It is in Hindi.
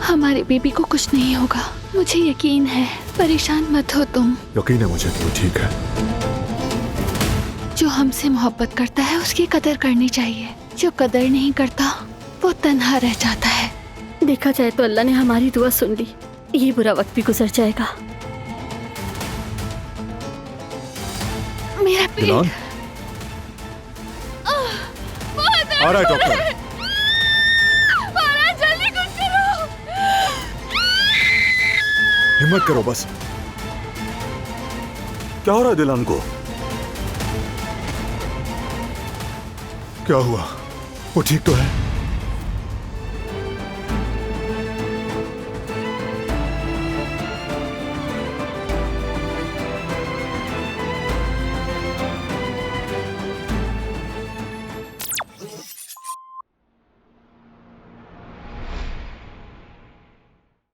हमारे बेबी को कुछ नहीं होगा, मुझे यकीन है। परेशान मत हो तुम। यकीन है मुझे कि वो ठीक है। जो हमसे मोहब्बत करता है उसकी कदर करनी चाहिए। जो कदर नहीं करता वो तन्हा रह जाता है। देखा जाए तो अल्लाह ने हमारी दुआ सुन ली। ये बुरा वक्त भी गुजर जाएगा। मेरा दिलान, पेट आ रहा है डॉक्टर। जल्दी कुछ करो। हिम्मत करो बस। क्या हो रहा है दिलान को? क्या हुआ? वो ठीक तो है?